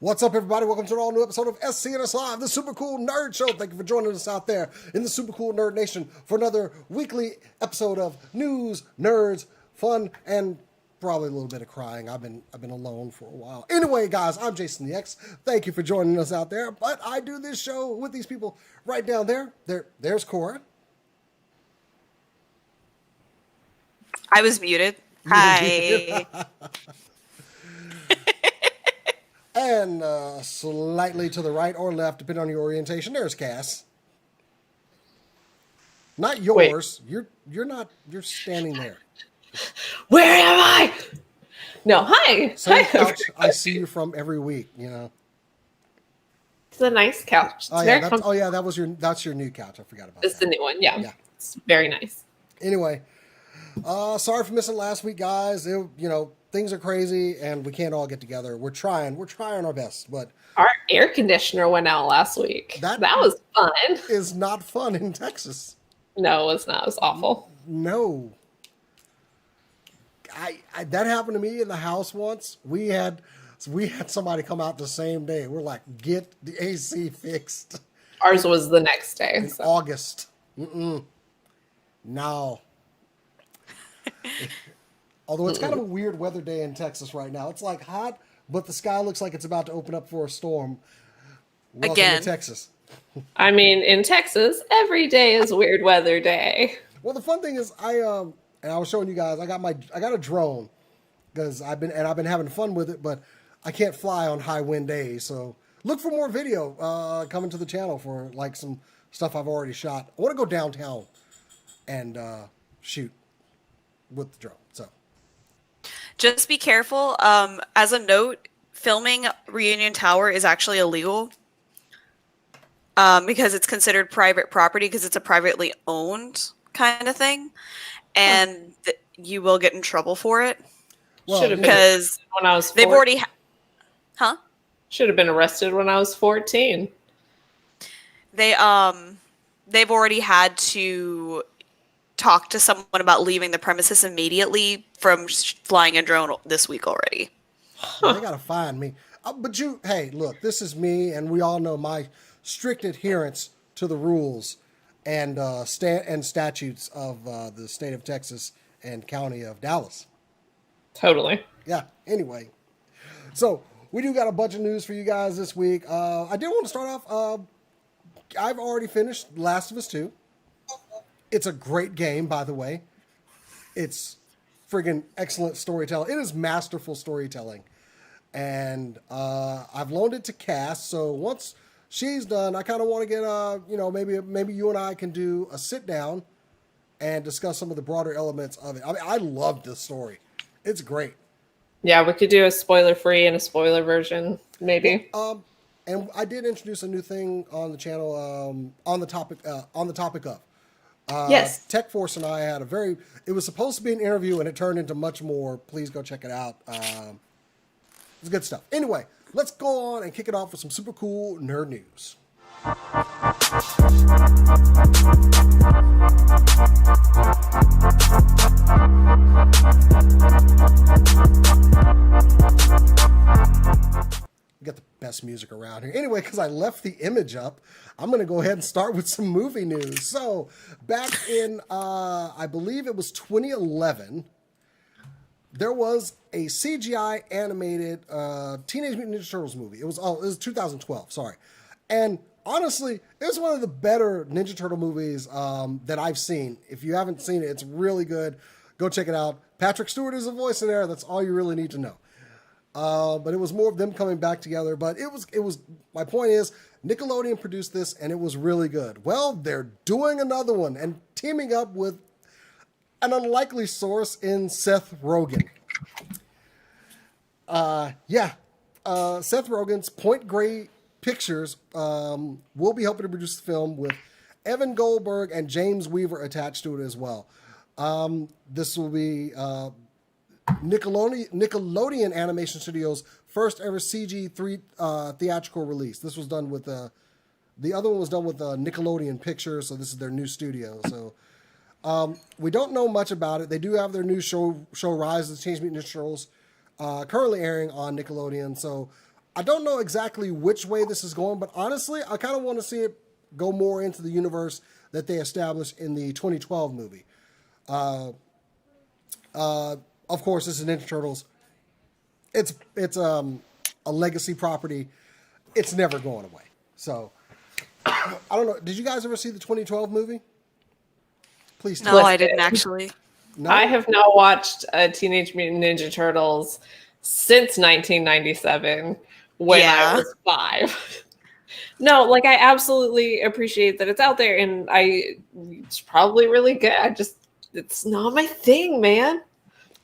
What's up, everybody? Welcome to an all-new episode of SCNS Live, the Super Cool Nerd Show. Thank you for joining us out there in the Super Cool Nerd Nation for another weekly episode of news, nerds, fun, and probably a little bit of crying. I've been alone for a while. Anyway, guys, I'm Jason the X. Thank you for joining us out there. But I do this show with these people right down there. There's Cora. I was muted. Hi. And slightly to the right or left, depending on your orientation, there's Cass. Not yours. Wait. You're standing there. Where am I? No, hi. Same hi. couch I see you from every week, you know. It's a nice couch. That's your new couch. I forgot about that. It's the new one, yeah. It's very nice. Anyway, sorry for missing last week, guys. Things are crazy and we can't all get together. We're trying our best, but our air conditioner went out last week. That was fun. Is not fun in Texas. No, it's not. It was awful. No. I that happened to me in the house once. We had somebody come out the same day. We're like, get the AC fixed. Ours was the next day. In August. No. Although it's kind of a weird weather day in Texas right now. It's like hot, but the sky looks like it's about to open up for a storm. Welcome to Texas. I mean, in Texas, every day is weird weather day. Well, the fun thing is, I was showing you guys, I got a drone because I've been having fun with it, but I can't fly on high wind days. So look for more video coming to the channel for like some stuff I've already shot. I want to go downtown and shoot with the drone. So. Just be careful. As a note, filming Reunion Tower is actually illegal because it's considered private property because it's a privately owned kind of thing, and you will get in trouble for it. Well, because when I was 14. They've already, should have been arrested when I was 14. They've already had to talk to someone about leaving the premises immediately from flying a drone this week already. They gotta find me. Hey, look, this is me, and we all know my strict adherence to the rules and statutes of the state of Texas and county of Dallas. Totally. Yeah. Anyway, so we do got a bunch of news for you guys this week. I did want to start off. I've already finished Last of Us 2. It's a great game, by the way. It's friggin' excellent storytelling. It is masterful storytelling. And I've loaned it to Cass, so once she's done, I kind of want to get, maybe you and I can do a sit down and discuss some of the broader elements of it. I mean, I love this story. It's great. Yeah, we could do a spoiler-free and a spoiler version, maybe. And I did introduce a new thing on the channel on the topic of. Yes. Tech Force and I had it was supposed to be an interview and it turned into much more. Please go check it out. It's good stuff. Anyway, let's go on and kick it off with some super cool nerd news. We got the best music around here. Anyway, because I left the image up, I'm going to go ahead and start with some movie news. So, back in, I believe it was 2011, there was a CGI animated Teenage Mutant Ninja Turtles movie. It was 2012, sorry. And honestly, it was one of the better Ninja Turtle movies that I've seen. If you haven't seen it, it's really good. Go check it out. Patrick Stewart is a voice in there. That's all you really need to know. But it was more of them coming back together. But it was. My point is, Nickelodeon produced this, and it was really good. Well, they're doing another one and teaming up with an unlikely source in Seth Rogen. Seth Rogen's Point Grey Pictures will be helping to produce the film with Evan Goldberg and James Weaver attached to it as well. This will be Nickelodeon Animation Studios' first ever CG theatrical release. This was done with the other one was done with Nickelodeon Pictures, so this is their new studio. So we don't know much about it. They do have their new show Rise of the Teenage Mutant Ninja Turtles, currently airing on Nickelodeon. So I don't know exactly which way this is going, but honestly, I kind of want to see it go more into the universe that they established in the 2012 movie. Of course, this is Ninja Turtles. It's a legacy property. It's never going away. So I don't know. Did you guys ever see the 2012 movie? Please tell No, me. I didn't actually. No? I have not watched Teenage Mutant Ninja Turtles since 1997 when Yeah. I was 5. No, like I absolutely appreciate that it's out there, and it's probably really good. It's not my thing, man.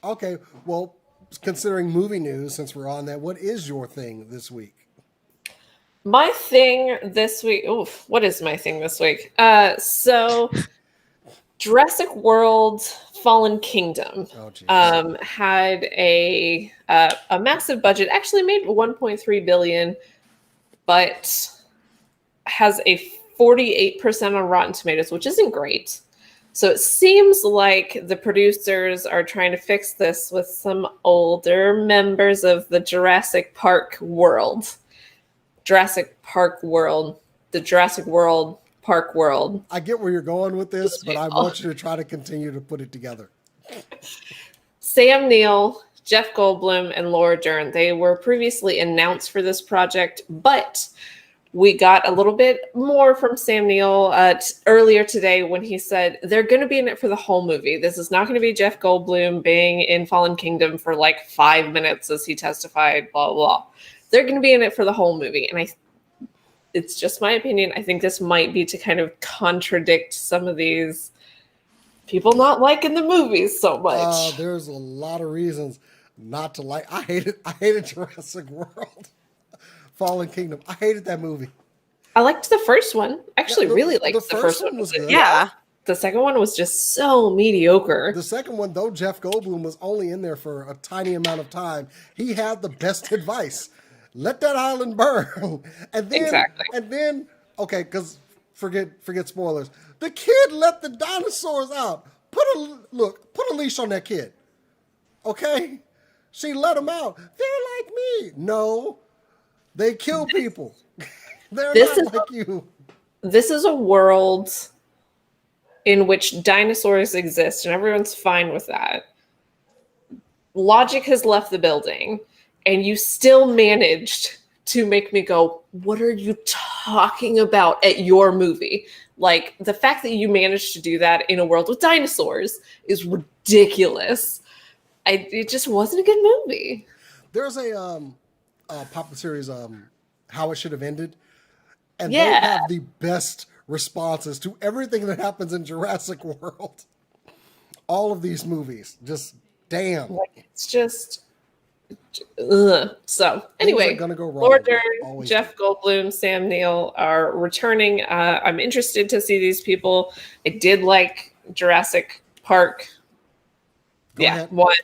Okay. Well, considering movie news, since we're on that, what is your thing this week? My thing this week. Oof, what is my thing this week? So Jurassic World Fallen Kingdom Oh, jeez. had a massive budget. Actually made 1.3 billion, but has a 48% on Rotten Tomatoes, which isn't great. So it seems like the producers are trying to fix this with some older members of the Jurassic Park world. Jurassic Park world. The Jurassic World Park world. I get where you're going with this, but I want you to try to continue to put it together. Sam Neill, Jeff Goldblum, and Laura Dern, they were previously announced for this project, but we got a little bit more from Sam Neill earlier today when he said they're going to be in it for the whole movie. This is not going to be Jeff Goldblum being in Fallen Kingdom for like 5 minutes as he testified, blah, blah, blah. They're going to be in it for the whole movie. And it's just my opinion. I think this might be to kind of contradict some of these people not liking the movies so much. There's a lot of reasons not to like. I hated Jurassic World. Fallen Kingdom. I hated that movie. I liked the first one. Actually, really liked the first one. was good. Yeah. The second one was just so mediocre. The second one, though, Jeff Goldblum was only in there for a tiny amount of time. He had the best advice. Let that island burn. And then, Exactly. Okay, because forget spoilers. The kid let the dinosaurs out. Put a leash on that kid. Okay? She let them out. They're like me. No. They kill people. They're not like you. This is a world in which dinosaurs exist, and everyone's fine with that. Logic has left the building, and you still managed to make me go, what are you talking about at your movie? Like, the fact that you managed to do that in a world with dinosaurs is ridiculous. It just wasn't a good movie. There's a popular series, How It Should Have Ended, and they Yeah. have the best responses to everything that happens in Jurassic World. All of these movies, just damn. Like, it's just... Ugh. So anyway, are gonna go wrong. Laura Dern, Always Jeff Goldblum, Sam Neill are returning. I'm interested to see these people. I did like Jurassic Park. Go ahead. One.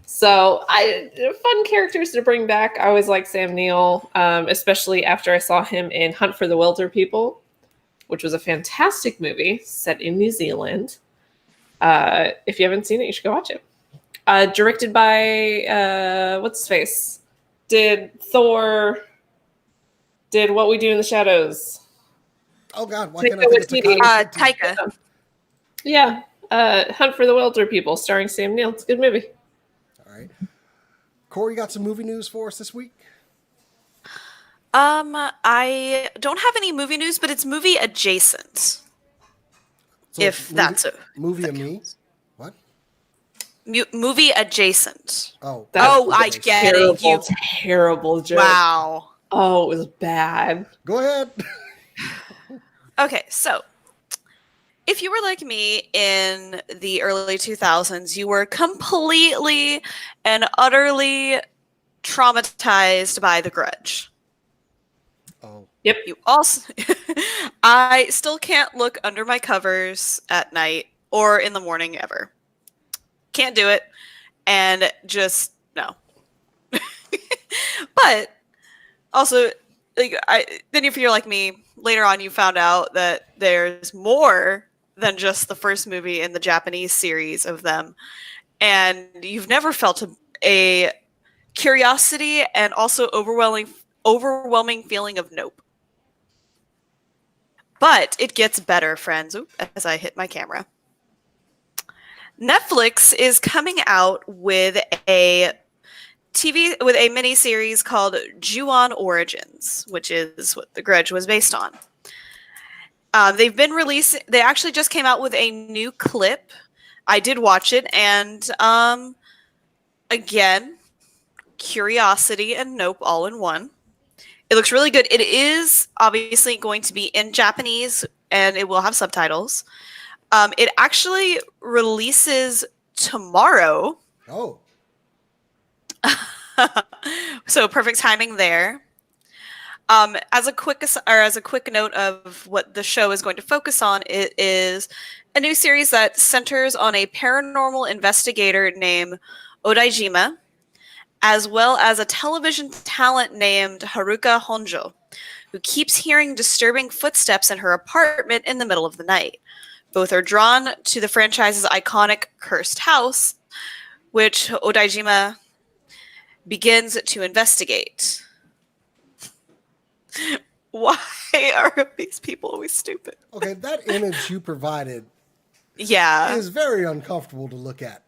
So fun characters to bring back. I always like Sam Neill, especially after I saw him in Hunt for the Wilder People, which was a fantastic movie set in New Zealand. If you haven't seen it, you should go watch it. Directed by what's his face? Did What We Do in the Shadows? Oh God, why can't I think it's Taika. Yeah. Hunt for the Wilder People, starring Sam Neill. It's a good movie. All right. Corey, you got some movie news for us this week? I don't have any movie news, but it's movie adjacent. So If that's a movie of me. What? Movie adjacent. Oh. I get it. Terrible joke. Wow. Oh, it was bad. Go ahead. Okay, so if you were like me in the early 2000s, you were completely and utterly traumatized by The Grudge. Oh. Yep. You also, I still can't look under my covers at night or in the morning ever. Can't do it, and just no. But also, then if you're like me, later on you found out that there's more than just the first movie in the Japanese series of them, and you've never felt a curiosity and also overwhelming feeling of nope. But it gets better, friends. Oop, as I hit my camera. Netflix is coming out with a mini series called Ju-on Origins, which is what The Grudge was based on. They've been releasing. They actually just came out with a new clip. I did watch it, and again, curiosity and nope all in one. It looks really good. It is obviously going to be in Japanese, and it will have subtitles. It actually releases tomorrow. Oh. So perfect timing there. As a quick note of what the show is going to focus on, it is a new series that centers on a paranormal investigator named Odaijima, as well as a television talent named Haruka Honjo, who keeps hearing disturbing footsteps in her apartment in the middle of the night. Both are drawn to the franchise's iconic cursed house, which Odaijima begins to investigate. Why are these people always stupid? Okay, that image you provided is very uncomfortable to look at.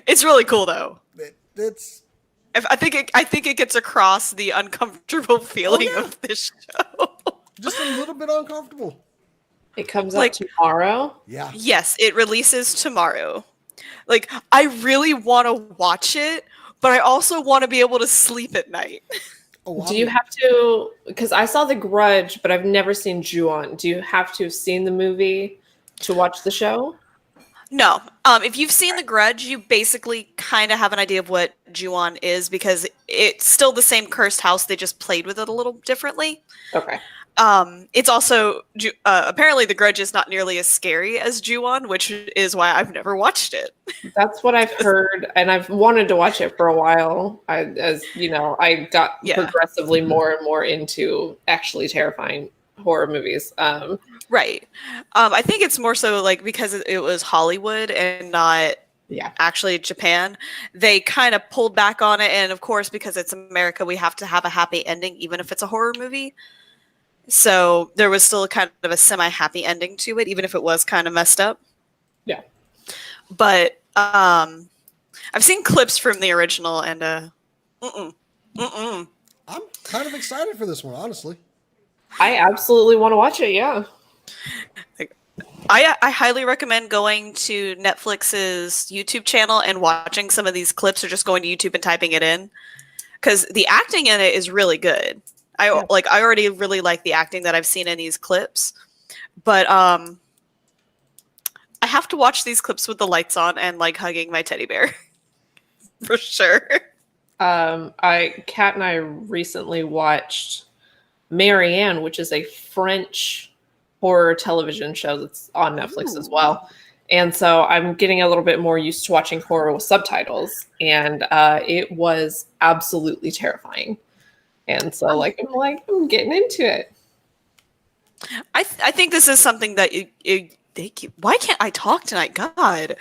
It's really cool though. I think it gets across the uncomfortable feeling of this show. Just a little bit uncomfortable. It comes out tomorrow? Yeah. Yes, it releases tomorrow. Like, I really want to watch it, but I also want to be able to sleep at night. Oh, do you have to, because I saw The Grudge, but I've never seen Ju-on. Do you have to have seen the movie to watch the show? No. If you've seen The Grudge, you basically kind of have an idea of what Ju-on is, because it's still the same cursed house. They just played with it a little differently. Okay. It's also, apparently The Grudge is not nearly as scary as Ju-on, which is why I've never watched it. That's what I've heard, and I've wanted to watch it for a while. I got progressively more and more into actually terrifying horror movies. Right. I think it's more so like because it was Hollywood and not actually Japan. They kind of pulled back on it, and of course, because it's America, we have to have a happy ending, even if it's a horror movie. So there was still kind of a semi-happy ending to it, even if it was kind of messed up. Yeah. But I've seen clips from the original, and I'm kind of excited for this one, honestly. I absolutely want to watch it, yeah. I highly recommend going to Netflix's YouTube channel and watching some of these clips, or just going to YouTube and typing it in, because the acting in it is really good. I already really like the acting that I've seen in these clips, but I have to watch these clips with the lights on and like hugging my teddy bear for sure. Kat and I recently watched Marianne, which is a French horror television show that's on Netflix as well. And so I'm getting a little bit more used to watching horror with subtitles, and it was absolutely terrifying. And so, I'm getting into it. I think this is something that why can't I talk tonight? God.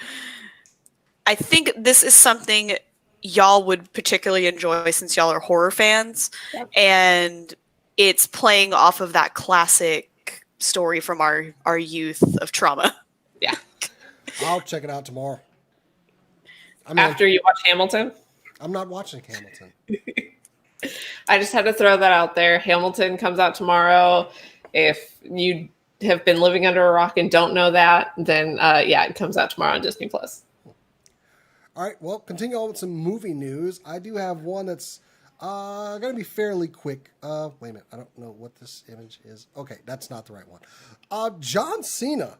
I think this is something y'all would particularly enjoy, since y'all are horror fans. Yep. And it's playing off of that classic story from our youth of trauma. Yeah. I'll check it out tomorrow. After you watch Hamilton? I'm not watching Hamilton. I just had to throw that out there. Hamilton comes out tomorrow. If you have been living under a rock and don't know that, then it comes out tomorrow on Disney+. All right, well, continue on with some movie news. I do have one that's going to be fairly quick. Wait a minute, I don't know what this image is. Okay, that's not the right one. John Cena.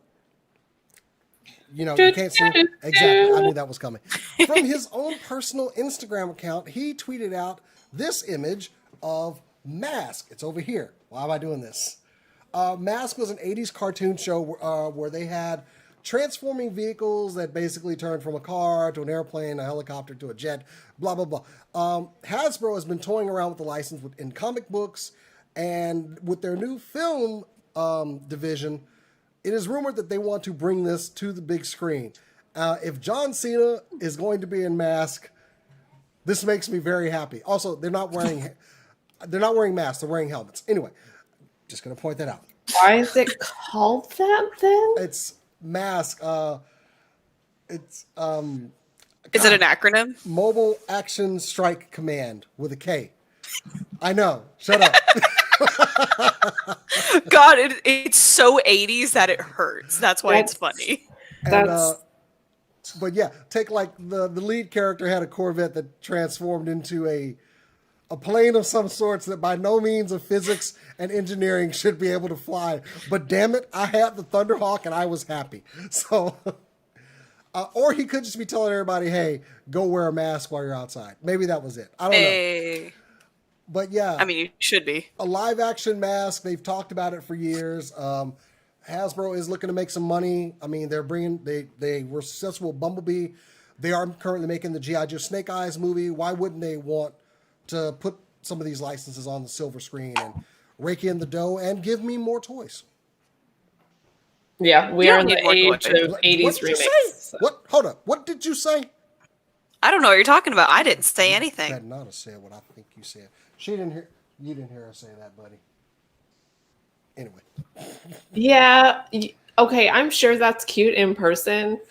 You can't see. Exactly, I knew that was coming. From his own personal Instagram account, he tweeted out this image of Mask. It's over here. Why am I doing this? Mask was an 80s cartoon show where they had transforming vehicles that basically turned from a car to an airplane, a helicopter to a jet, blah, blah, blah. Hasbro has been toying around with the license in comic books, and with their new film division, it is rumored that they want to bring this to the big screen. If John Cena is going to be in Mask, this makes me very happy. Also, they're not wearing They're not wearing masks. They're wearing helmets. Anyway, just going to point that out. Why is it called that then? It's mask. It's Is it an acronym? Mobile Action Strike Command with a K. I know. Shut up. God, it's so 80s that it hurts. That's why it's funny. And, but yeah, take like the lead character had a Corvette that transformed into a plane of some sorts that by no means of physics and engineering should be able to fly. But damn it, I had the Thunderhawk and I was happy. So, or he could just be telling everybody, hey, go wear a mask while you're outside. Maybe that was it. I don't know. But yeah. I mean, you should be. A live action mask. They've talked about it for years. Hasbro is looking to make some money. I mean, they were successful with Bumblebee. They are currently making the G.I. Joe Snake Eyes movie. Why wouldn't they want to put some of these licenses on the silver screen and rake in the dough and give me more toys? Yeah, we are in the age of 80s remakes. So. What? Hold up. What did you say? I don't know what you're talking about. I didn't say anything. You had not have said what I think you said. She didn't hear. You didn't hear her say that, buddy. Anyway. Yeah. Okay. I'm sure that's cute in person,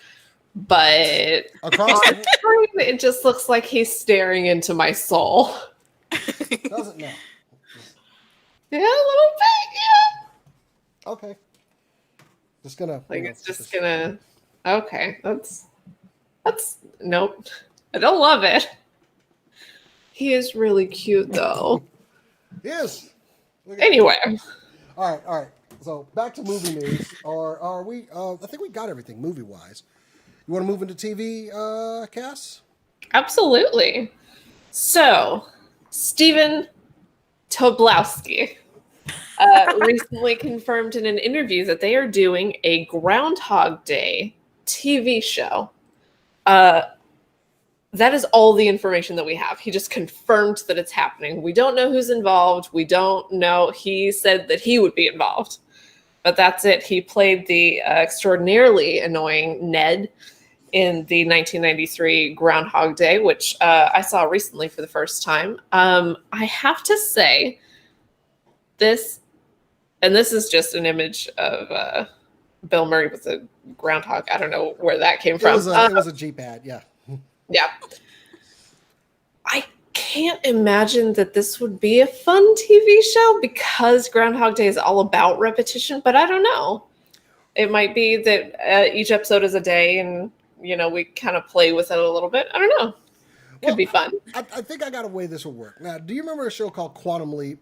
but across on screen, it just looks like he's staring into my soul. Doesn't know. Yeah, a little bit. Yeah. Okay. Just gonna. Like it's just gonna. Okay. That's. Nope. I don't love it. He is really cute though. He is. Anyway. All right. So back to movie news. Are we? I think we got everything movie wise. You want to move into TV, Cass? Absolutely. So, Stephen Tobolowsky recently confirmed in an interview that they are doing a Groundhog Day TV show. That is all the information that we have. He just confirmed that it's happening. We don't know who's involved. We don't know. He said that he would be involved. But that's it. He played the extraordinarily annoying Ned in the 1993 Groundhog Day, which I saw recently for the first time. I have to say, this is just an image of Bill Murray with a groundhog. I don't know where that came from. It was a G-pad, yeah. Yeah. I can't imagine that this would be a fun TV show because Groundhog Day is all about repetition, but I don't know. It might be that each episode is a day and, we kind of play with it a little bit. I don't know. Could be fun. I think I got a way this will work. Now, do you remember a show called Quantum Leap?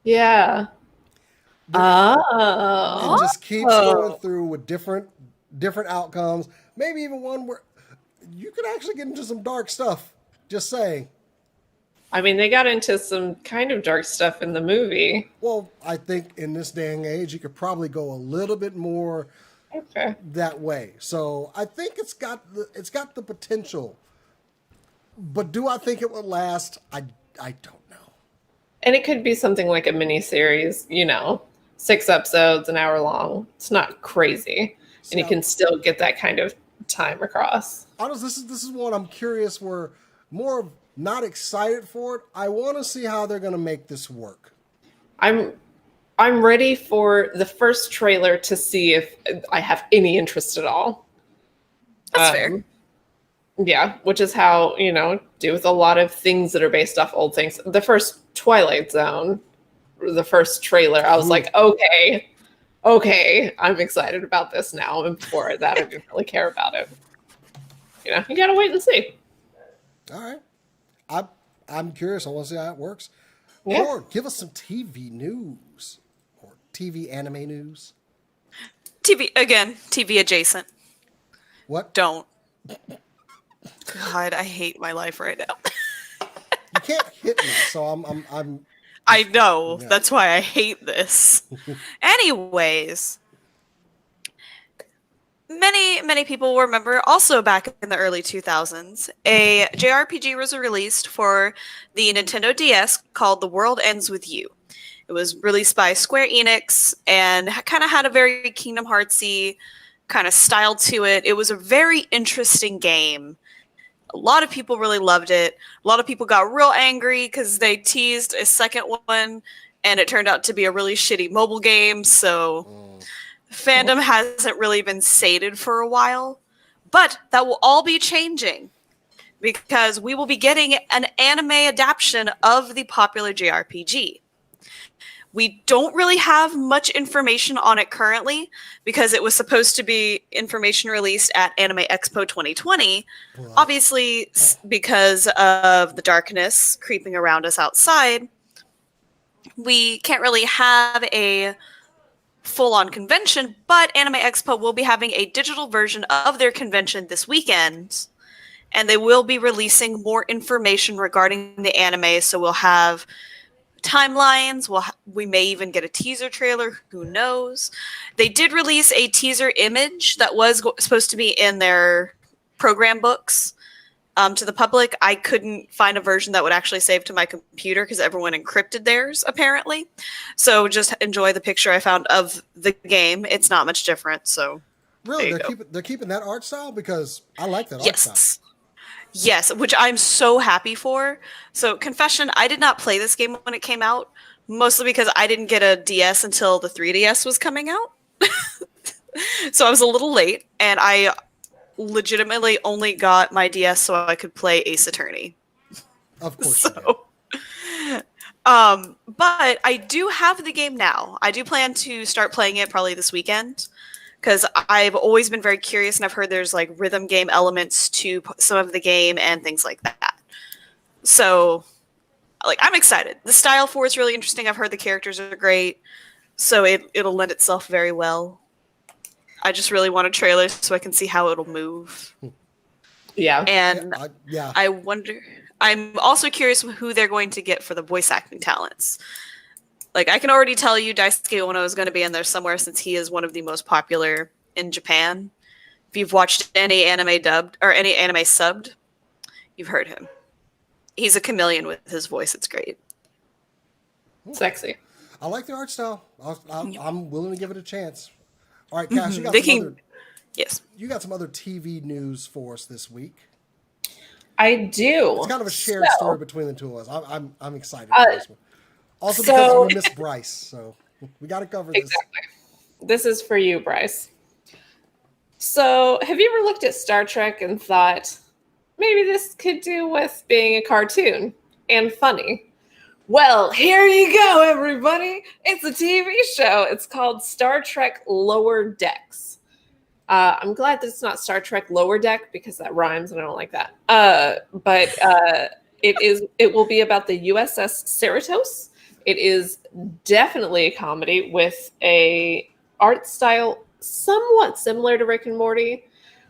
Yeah. It just keeps going through with different outcomes. Maybe even one where you could actually get into some dark stuff. Just saying. I mean, they got into some kind of dark stuff in the movie. Well, I think in this day and age, you could probably go a little bit more that way. So I think it's got the potential. But do I think it will last? I don't know. And it could be something like a mini series, 6 episodes, an hour long. It's not crazy. And you can still get that kind of time across. Honestly, this is one I'm curious. We're more not excited for it. I want to see how they're going to make this work. I'm ready for the first trailer to see if I have any interest at all. That's fair. Yeah, which is how, do with a lot of things that are based off old things. The first Twilight Zone, the first trailer, I was like, okay, I'm excited about this now. And before that, I didn't really care about it. You gotta wait and see. All right. I'm curious. I want to see how it works. Yeah. Or give us some TV news or TV anime news. TV adjacent. What? Don't. God, I hate my life right now. You can't hit me, so I'm I know. Yeah. That's why I hate this. Anyways, many people will remember also back in the early 2000s, a JRPG was released for the Nintendo DS called The World Ends With You. It was released by Square Enix and kind of had a very Kingdom Heartsy kind of style to it. It was a very interesting game. A lot of people really loved it. A lot of people got real angry because they teased a second one, and it turned out to be a really shitty mobile game. So fandom hasn't really been sated for a while. But that will all be changing because we will be getting an anime adaptation of the popular JRPG. We don't really have much information on it currently because it was supposed to be information released at Anime Expo 2020. Right. Obviously, because of the darkness creeping around us outside, we can't really have a full-on convention, but Anime Expo will be having a digital version of their convention this weekend, and they will be releasing more information regarding the anime, so we'll have timelines. We may even get a teaser trailer. Who knows? They did release a teaser image that was supposed to be in their program books to the public. I couldn't find a version that would actually save to my computer because everyone encrypted theirs, apparently. So just enjoy the picture I found of the game. It's not much different. So Really, they're keeping that art style because I like that art style. Yes, which I'm so happy for. So, confession, I did not play this game when it came out, mostly because I didn't get a DS until the 3DS was coming out. So I was a little late, and I legitimately only got my DS so I could play Ace Attorney. Of course. So, but I do have the game now. I do plan to start playing it probably this weekend, because I've always been very curious, and I've heard there's like rhythm game elements to some of the game and things like that. So, like, I'm excited. The style for it's really interesting. I've heard the characters are great, so it'll lend itself very well. I just really want a trailer so I can see how it'll move. Yeah. And yeah. I wonder. I'm also curious who they're going to get for the voice acting talents. Like, I can already tell you Daisuke Ono is going to be in there somewhere since he is one of the most popular in Japan. If you've watched any anime dubbed or any anime subbed, you've heard him. He's a chameleon with his voice. It's great. Sexy. I like the art style. I'm willing to give it a chance. All right, Cass, you got some other TV news for us this week. I do. It's kind of a shared story between the two of us. I'm excited for this one. Also because we miss Bryce, so we got to cover this. Exactly. This is for you, Bryce. So, have you ever looked at Star Trek and thought, maybe this could do with being a cartoon and funny? Well, here you go, everybody. It's a TV show. It's called Star Trek Lower Decks. I'm glad that it's not Star Trek Lower Deck because that rhymes and I don't like that. But it will be about the USS Cerritos. It is definitely a comedy with a art style somewhat similar to Rick and Morty,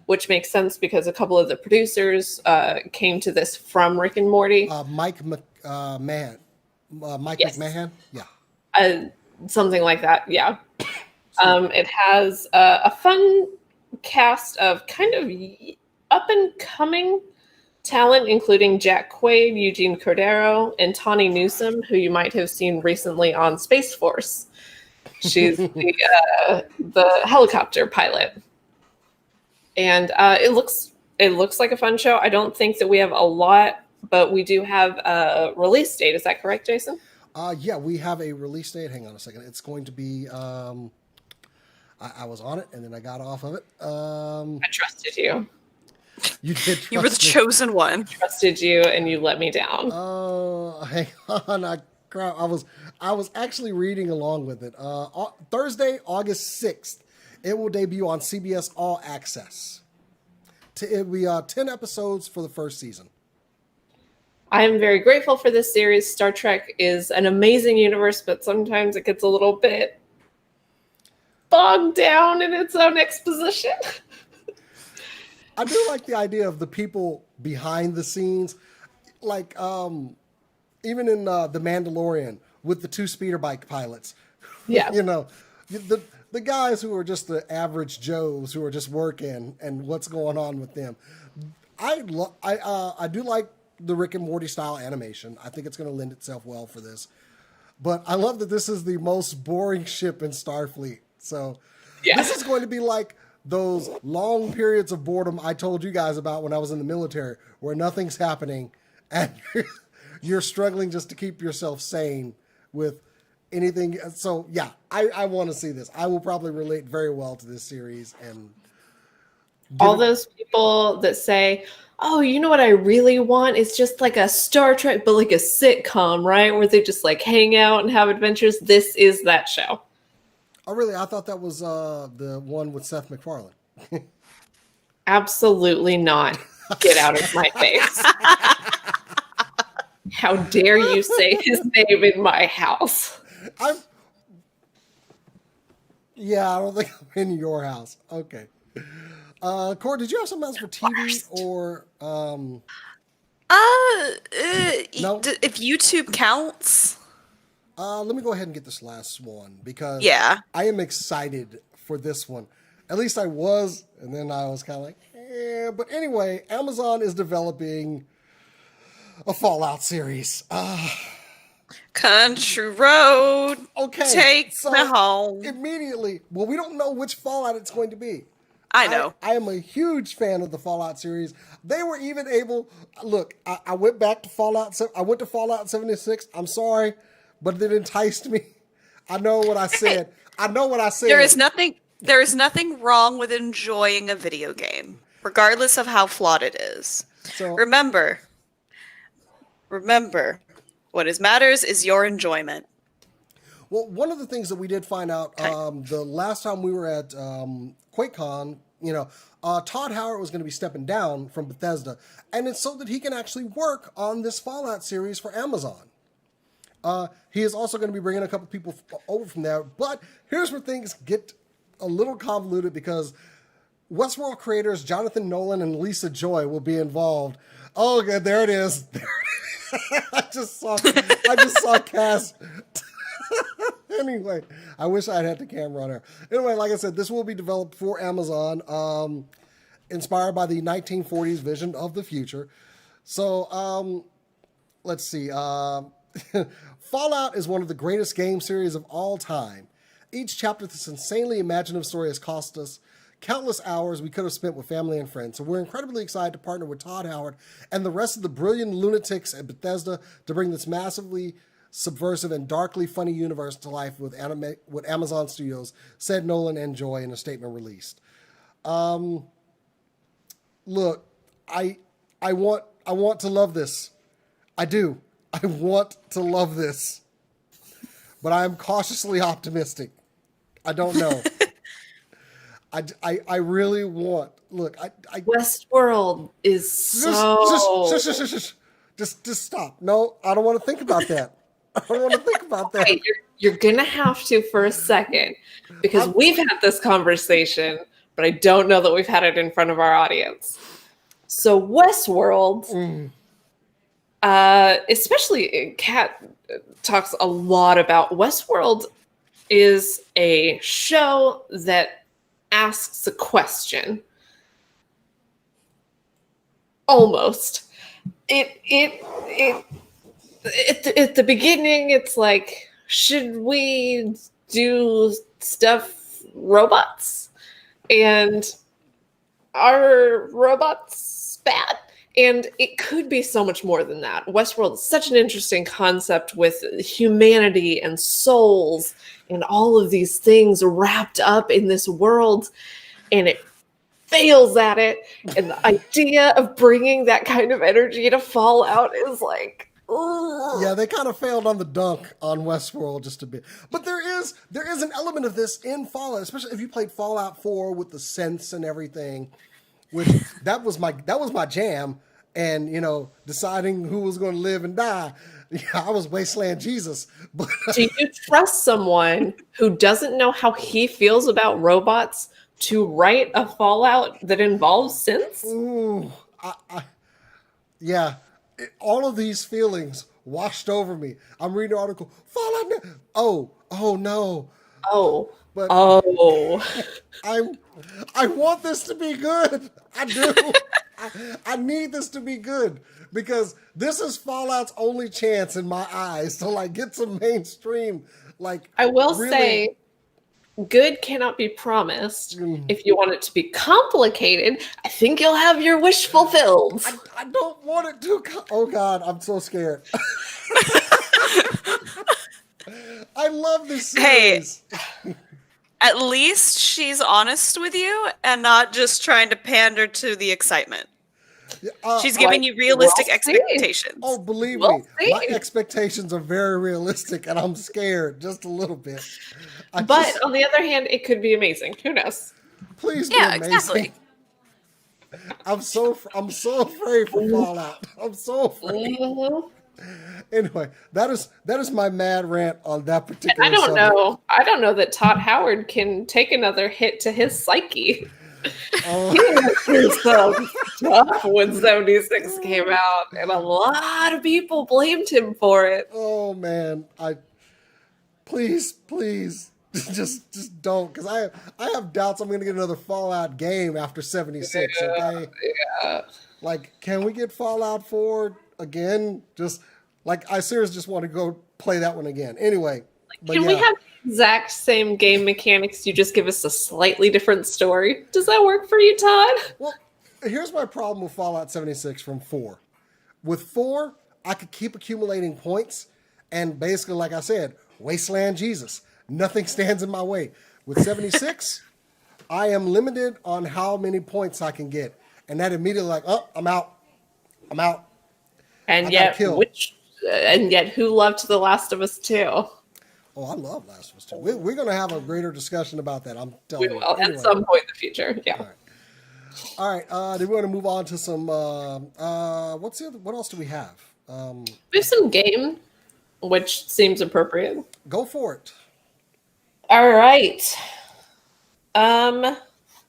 which makes sense because a couple of the producers came to this from Rick and Morty. Mike yes. McMahon? Yeah. Something like that, yeah. It has a fun cast of kind of up-and-coming talent, including Jack Quaid, Eugene Cordero, and Tawny Newsome, who you might have seen recently on Space Force. She's the helicopter pilot. And it looks like a fun show. I don't think that we have a lot, but we do have a release date. Is that correct, Jason? Yeah, we have a release date. Hang on a second. It's going to be... I was on it, and then I got off of it. I trusted you. You did trust You were the chosen one. I trusted you, and you let me down. Hang on. I was actually reading along with it. Thursday, August 6th, it will debut on CBS All Access. It will be 10 episodes for the first season. I am very grateful for this series. Star Trek is an amazing universe, but sometimes it gets a little bit bogged down in its own exposition. I do like the idea of the people behind the scenes, like even in The Mandalorian with the 2 speeder bike pilots. Yeah, you know, the guys who are just the average Joes who are just working and what's going on with them. I do like the Rick and Morty style animation. I think it's going to lend itself well for this. But I love that this is the most boring ship in Starfleet. So this is going to be like those long periods of boredom I told you guys about when I was in the military, where nothing's happening and you're struggling just to keep yourself sane with anything. So yeah, I want to see this. I will probably relate very well to this series. And all those people that say, oh, you know what I really want? It's just like a Star Trek, but like a sitcom, right? Where they just like hang out and have adventures. This is that show. Oh, really? I thought that was the one with Seth MacFarlane. Absolutely not. Get out of my face. How dare you say his name in my house? Yeah, I don't think I'm in your house. Okay. Cora, did you have something else for TV or no? If YouTube counts. Let me go ahead and get this last one because Yeah. I am excited for this one. At least I was, and then I was kind of like, eh. But anyway, Amazon is developing a Fallout series. Country Road. Okay. Take me home. Immediately. Well, we don't know which Fallout it's going to be. I know. I am a huge fan of the Fallout series. They were even able. Look, I went back to Fallout. I went to Fallout 76. I'm sorry, but it enticed me. I know what I said. I know what I said. There is nothing wrong with enjoying a video game, regardless of how flawed it is. So Remember, what matters is your enjoyment. well, one of the things that we did find out the last time we were at QuakeCon, Todd Howard was going to be stepping down from Bethesda, and it's so that he can actually work on this Fallout series for Amazon. He is also going to be bringing a couple people over from there, but here's where things get a little convoluted because Westworld creators Jonathan Nolan and Lisa Joy will be involved. Oh, good, there it is. I just saw Cass. Anyway, I wish I had the camera on there. Anyway, like I said, this will be developed for Amazon, inspired by the 1940s vision of the future. So, let's see. Fallout is one of the greatest game series of all time. Each chapter of this insanely imaginative story has cost us countless hours we could have spent with family and friends. So we're incredibly excited to partner with Todd Howard and the rest of the brilliant lunatics at Bethesda to bring this massively subversive and darkly funny universe to life with Amazon Studios, said Nolan and Joy in a statement released. Look, I want to love this. I do. I want to love this. But I'm cautiously optimistic. I don't know. I really want. Look, Westworld is so. Just stop. No, I don't want to think about that. I don't want to think about that. Okay, you're gonna have to for a second because we've had this conversation, but I don't know that we've had it in front of our audience. So Westworld, especially Kat talks a lot about Westworld, is a show that asks a question. Almost. At the beginning, it's like, should we do stuff robots? And are robots bad? And it could be so much more than that. Westworld is such an interesting concept with humanity and souls and all of these things wrapped up in this world. And it fails at it. And the idea of bringing that kind of energy to Fallout is like, ugh. Yeah, they kind of failed on the dunk on Westworld just a bit. But there is an element of this in Fallout, especially if you played Fallout 4 with the synths and everything, which that was my jam. And, deciding who was going to live and die. Yeah, I was Wasteland Jesus. But do you trust someone who doesn't know how he feels about robots to write a Fallout that involves synths? Ooh, yeah. All of these feelings washed over me. I'm reading an article. Fallout. Oh no. Oh. But I want this to be good. I do. I need this to be good because this is Fallout's only chance in my eyes to get some mainstream. I will really... say, good cannot be promised. Mm. If you want it to be complicated, I think you'll have your wish fulfilled. I don't want it to. Oh God, I'm so scared. I love this Hey. series. At least she's honest with you and not just trying to pander to the excitement. She's giving you realistic we'll see. expectations. Oh, believe We'll me, see. my expectations are very realistic, and I'm scared just a little bit. But on the other hand, it could be amazing. Who knows? Please be Yeah, amazing. exactly. I'm so afraid for Fallout. I'm so afraid. Mhm. Anyway, that is my mad rant on that particular. I don't subject. know. I don't know that Todd Howard can take another hit to his psyche. Oh, He went through some stuff when 76 came out, and a lot of people blamed him for it. oh man, please just don't, because I have doubts I'm gonna get another Fallout game after 76. Okay, Yeah. like, can we get Fallout 4 again? Just like, I seriously just want to go play that one again. Anyway, but Can we have the exact same game mechanics? You just give us a slightly different story. Does that work for you, Todd? Well, here's my problem with Fallout 76 from 4. With 4, I could keep accumulating points, and basically, like I said, Wasteland Jesus. Nothing stands in my way. With 76, I am limited on how many points I can get. And that immediately, like, oh, I'm out. I'm out. And I got yet, killed. who loved The Last of Us 2? Oh, I love Last of Us 2. We're going to have a greater discussion about that. I'm telling We you. will Anyway. at some point in the future. Yeah. All right. Do we want to move on to some? What else do we have? We have some game, which seems appropriate. Go for it. All right.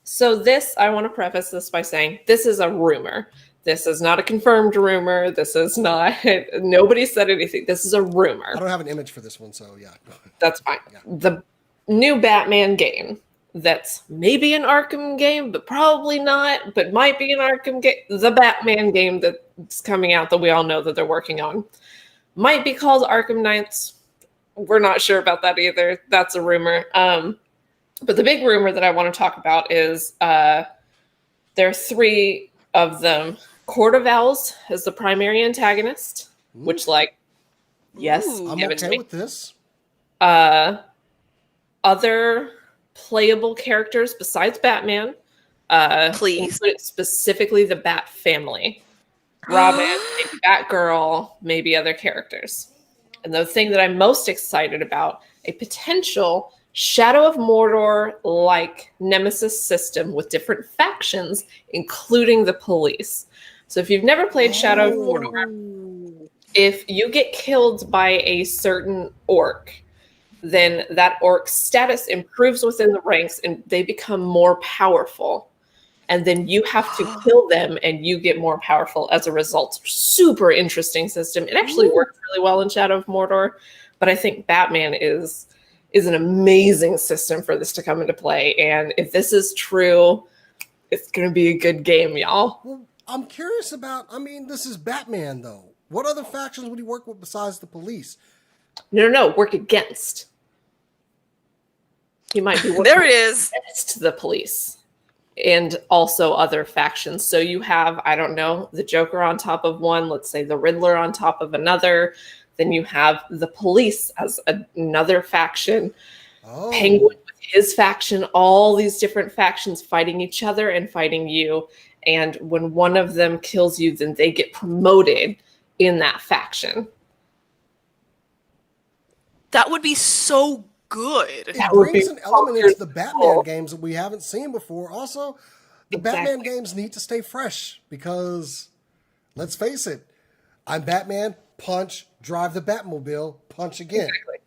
So this, I want to preface this by saying this is a rumor. This is not a confirmed rumor. This is not, nobody said anything. This is a rumor. I don't have an image for this one, so yeah. That's fine. Yeah. The new Batman game that's maybe an Arkham game, but probably not, but might be an Arkham game. The Batman game that's coming out that we all know that they're working on might be called Arkham Knights. We're not sure about that either. That's a rumor. But the big rumor that I want to talk about is there are 3 of them. Court of Owls is the primary antagonist, which, like, yes, Ooh. I'm give it to okay me. with this. Other playable characters besides Batman, Please. include specifically the Bat family. Robin, maybe Batgirl, maybe other characters. And the thing that I'm most excited about, a potential Shadow of Mordor-like Nemesis system with different factions, including the police. So if you've never played Shadow of Mordor, if you get killed by a certain orc, then that orc's status improves within the ranks and they become more powerful. And then you have to kill them and you get more powerful as a result. Super interesting system. It actually works really well in Shadow of Mordor, but I think Batman is an amazing system for this to come into play. And if this is true, it's going to be a good game, y'all. Well, I'm curious about. I mean, this is Batman, though. What other factions would he work with besides the police? No, work against. He might be working There it is. against the police and also other factions. So you have, I don't know, the Joker on top of one, let's say the Riddler on top of another. Then you have the police as another faction, Oh, Penguin with his faction, all these different factions fighting each other and fighting you. And when one of them kills you, then they get promoted in that faction. That would be so good. it that would brings be an element into the fucking Batman cool. games that we haven't seen before. Also, the Exactly. Batman games need to stay fresh because, let's face it, I'm Batman. Punch, drive the Batmobile, punch again. Exactly.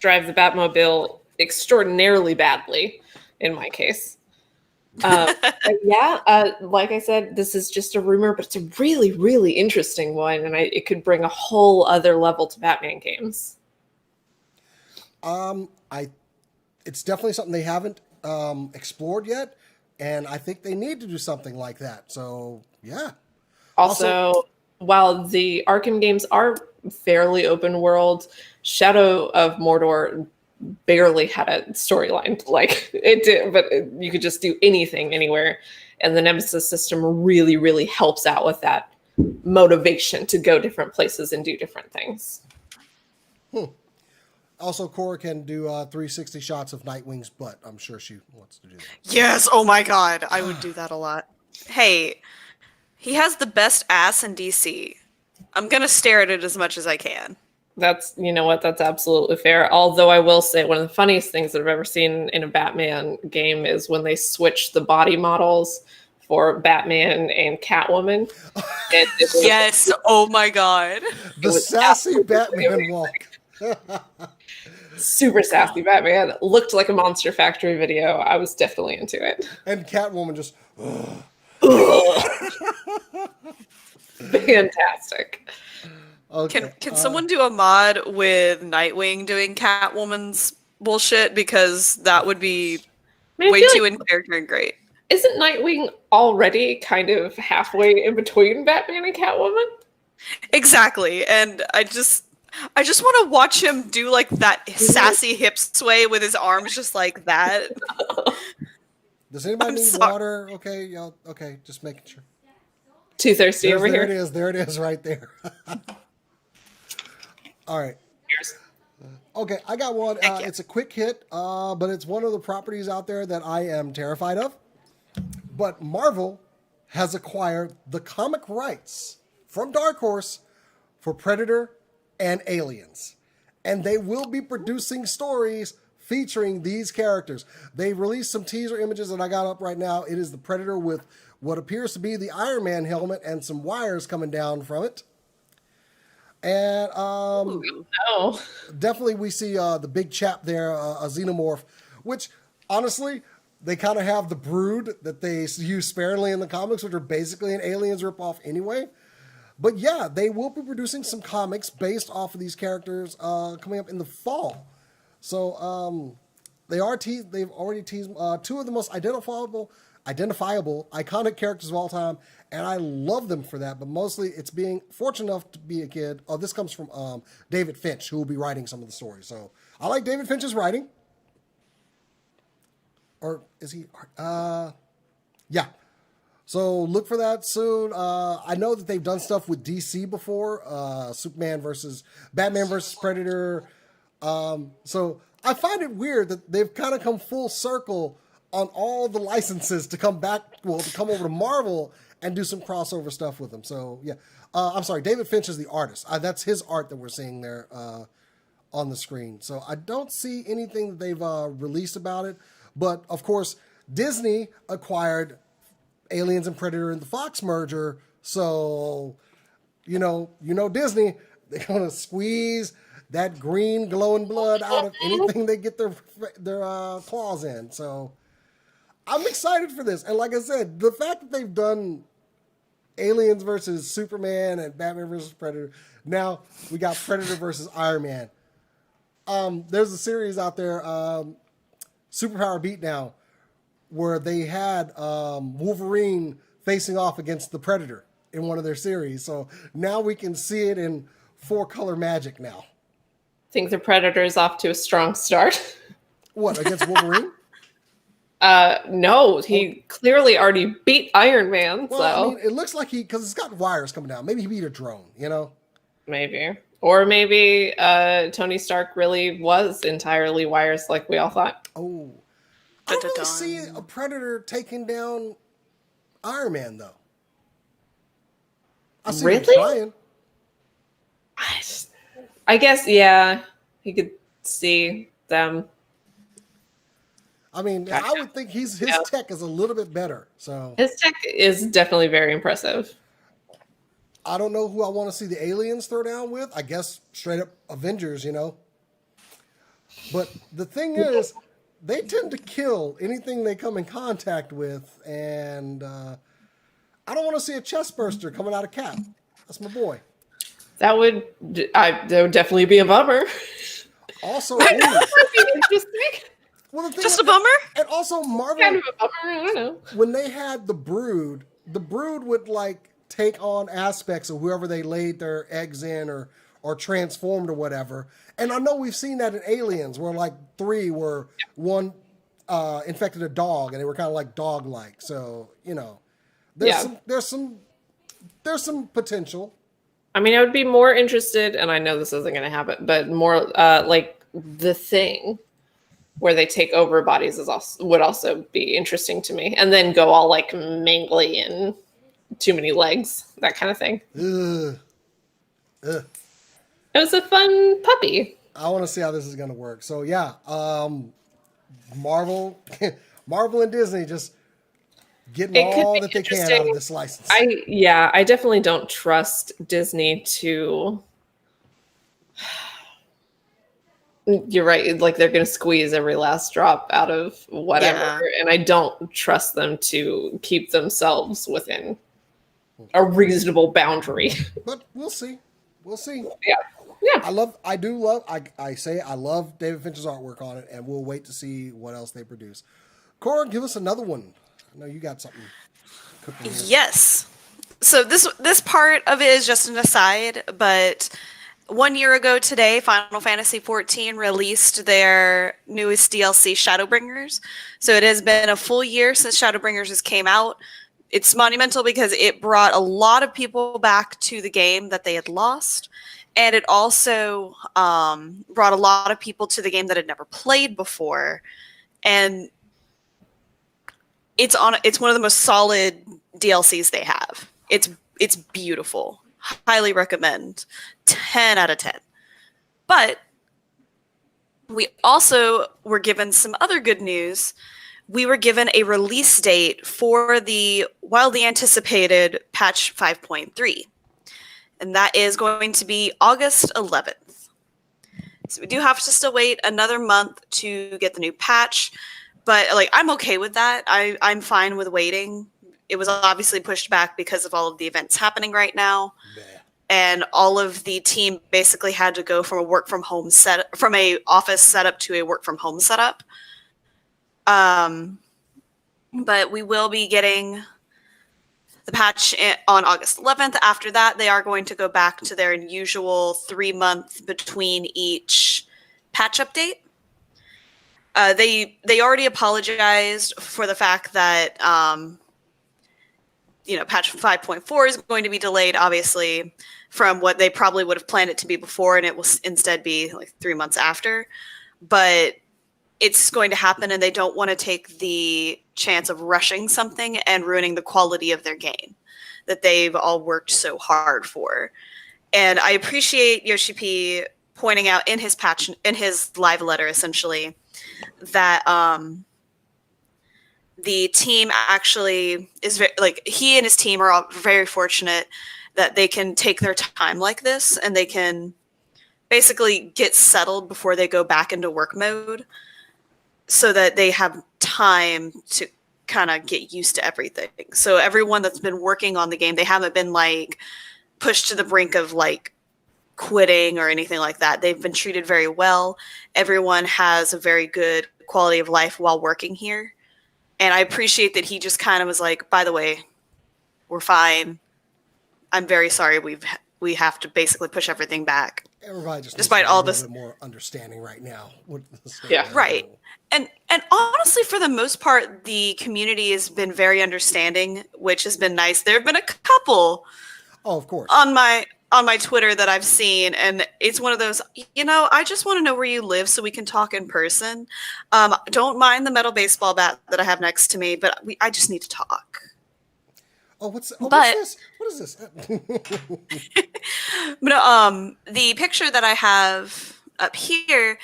Drive the Batmobile extraordinarily badly, in my case. But yeah, like I said, this is just a rumor, but it's a really, really interesting one, and it could bring a whole other level to Batman games. It's definitely something they haven't explored yet, and I think they need to do something like that. So yeah. Also, while the Arkham games are fairly open world, Shadow of Mordor barely had a storyline like it did, but you could just do anything anywhere. And the Nemesis system really, really helps out with that motivation to go different places and do different things. Also, Cora can do 360 shots of Nightwing's butt. I'm sure she wants to do that. Yes, oh my god, I would do that a lot. Hey, he has the best ass in DC. I'm gonna stare at it as much as I can. That's, you know what, that's absolutely fair. Although I will say one of the funniest things that I've ever seen in a Batman game is when they switch the body models for Batman and Catwoman. And Yes, oh my god. The sassy Batman walk. Super sassy Batman. Looked like a Monster Factory video. I was definitely into it. And Catwoman just... Fantastic. Okay. Can someone do a mod with Nightwing doing Catwoman's bullshit? Because that would be I mean, I way feel too like- in character and great. Isn't Nightwing already kind of halfway in between Batman and Catwoman? Exactly, and I just want to watch him do like that sassy hip sway with his arms just like that. Does anybody I'm need sorry. water? Okay, y'all. Okay, just making sure. Too thirsty over There here. it is. There it is right there. All right. Cheers. Okay, I got one. Thank you. It's a quick hit, but it's one of the properties out there that I am terrified of. But Marvel has acquired the comic rights from Dark Horse for Predator and Aliens. And they will be producing stories featuring these characters. They released some teaser images that I got up right now. It is the Predator with what appears to be the Iron Man helmet and some wires coming down from it. And Oh. definitely we see the big chap there, a xenomorph, which honestly, they kind of have the Brood that they use sparingly in the comics, which are basically an Aliens ripoff anyway. But yeah, they will be producing some comics based off of these characters coming up in the fall. So they've already teased two of the most identifiable, iconic characters of all time, and I love them for that. But mostly, it's being fortunate enough to be a kid. Oh, this comes from David Finch, who will be writing some of the stories. So I like David Finch's writing. Or is he? Yeah. So look for that soon. I know that they've done stuff with DC before. Batman versus Predator. So I find it weird that they've kind of come full circle on all the licenses to come over to Marvel and do some crossover stuff with them. So yeah, I'm sorry, David Finch is the artist. That's his art that we're seeing there on the screen. So I don't see anything that they've released about it. But of course, Disney acquired Aliens and Predator in the Fox merger. So you know Disney, they're gonna squeeze that green glowing blood out of anything they get their claws in. So I'm excited for this. And like I said, the fact that they've done Aliens versus Superman and Batman versus Predator, now we got Predator versus Iron Man. There's a series out there, Superpower Beatdown, where they had Wolverine facing off against the Predator in one of their series. So now we can see it in 4-color magic now. Think the Predator's off to a strong start. What, against Wolverine? No, he clearly already beat Iron Man, Well, so I mean, it looks like because it's got wires coming down. Maybe he beat a drone, maybe. Or maybe Tony Stark really was entirely wires like we all thought. Oh. I don't really see a Predator taking down Iron Man, though. I see him Really? trying. I guess, yeah, he could see them. I mean, Gotcha. I would think his tech is a little bit better. So His tech is definitely very impressive. I don't know who I want to see the aliens throw down with. I guess straight up Avengers, But the thing is, they tend to kill anything they come in contact with, and I don't want to see a chest burster coming out of Cap. That's my boy. That would definitely be a bummer. Also, That would be interesting. well, the thing Just a bummer? And also, Marvel, Kind of a bummer. I don't know. when they had the Brood would take on aspects of whoever they laid their eggs in or or transformed or whatever. And I know we've seen that in Aliens, where like 3 were one infected a dog, and they were kind of like dog-like. So there's some potential. I mean, I would be more interested, and I know this isn't going to happen, but more like The Thing, where they take over bodies would also be interesting to me, and then go all like mangly and too many legs, that kind of thing. Ugh. Ugh. It was a fun puppy. I want to see how this is going to work. So yeah, Marvel and Disney just getting all that they can out of this license. I definitely don't trust Disney to. You're right. Like they're going to squeeze every last drop out of whatever. Yeah. And I don't trust them to keep themselves within a reasonable boundary. But we'll see. We'll see. Yeah. Yeah. I love David Fincher's artwork on it, and we'll wait to see what else they produce. Cora, give us another one. I know you got something cooking here. Yes. So this part of it is just an aside, but 1 year ago today, Final Fantasy XIV released their newest DLC, Shadowbringers. So it has been a full year since Shadowbringers has came out. It's monumental because it brought a lot of people back to the game that they had lost. And it also brought a lot of people to the game that had never played before. And it's one of the most solid DLCs they have. It's beautiful. Highly recommend. 10 out of 10. But we also were given some other good news. We were given a release date for the wildly anticipated patch 5.3. And that is going to be August 11th. So we do have to still wait another month to get the new patch. But like I'm okay with that. I'm fine with waiting. It was obviously pushed back because of all of the events happening right now. Yeah. And all of the team basically had to go from a from a office setup to a work from home setup. But we will be getting the patch on August 11th. After that, they are going to go back to their usual 3-month between each patch update. They already apologized for the fact that patch 5.4 is going to be delayed, obviously, from what they probably would have planned it to be before, and it will instead be like 3 months after. But it's going to happen, and they don't want to take the chance of rushing something and ruining the quality of their game that they've all worked so hard for. And I appreciate Yoshi P pointing out in his live letter, essentially, that the team actually is he and his team are all very fortunate that they can take their time like this, and they can basically get settled before they go back into work mode, so that they have time to kind of get used to everything. So everyone that's been working on the game, they haven't been like pushed to the brink of like quitting or anything like that. They've been treated very well. Everyone has a very good quality of life while working here. And I appreciate that he just kind of was like, by the way, we're fine. I'm very sorry. We have to basically push everything back. Everybody just despite all this, a little bit more understanding right now. Yeah, right. And honestly, for the most part, the community has been very understanding, which has been nice. There have been a couple, of course, on my Twitter that I've seen, and it's one of those, I just want to know where you live so we can talk in person. Don't mind the metal baseball bat that I have next to me, but I just need to talk. What's this? What is this? But the picture that I have up here,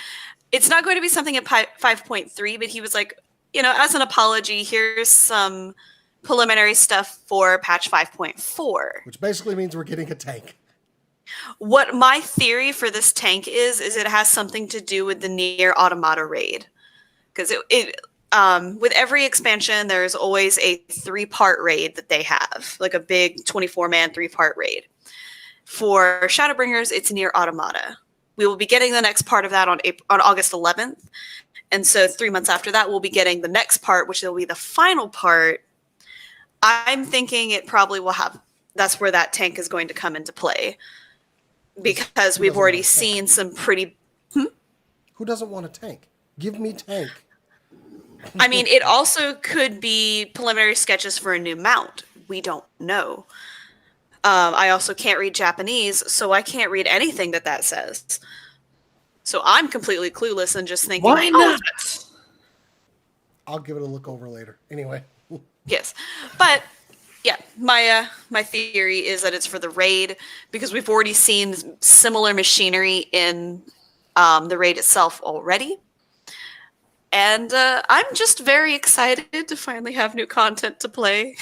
it's not going to be something at 5.3, but he was like, as an apology, here's some preliminary stuff for patch 5.4. Which basically means we're getting a tank. What my theory for this tank is it has something to do with the Nier Automata raid. Because with every expansion, there's always a 3-part raid that they have, like a big 24-man 3-part raid. For Shadowbringers, it's Nier Automata. We will be getting the next part of that on August 11th. And so 3 months after that, we'll be getting the next part, which will be the final part. I'm thinking it probably will have, that's where that tank is going to come into play. because Who we've doesn't already want a tank? seen some pretty. Who doesn't want a tank? Give me tank. I mean, it also could be preliminary sketches for a new mount. We don't know. I also can't read Japanese, so I can't read anything that says. So I'm completely clueless and just thinking, Why not? I'll give it a look over later. Anyway. Yes, but yeah, my theory is that it's for the raid because we've already seen similar machinery in the raid itself already, and I'm just very excited to finally have new content to play.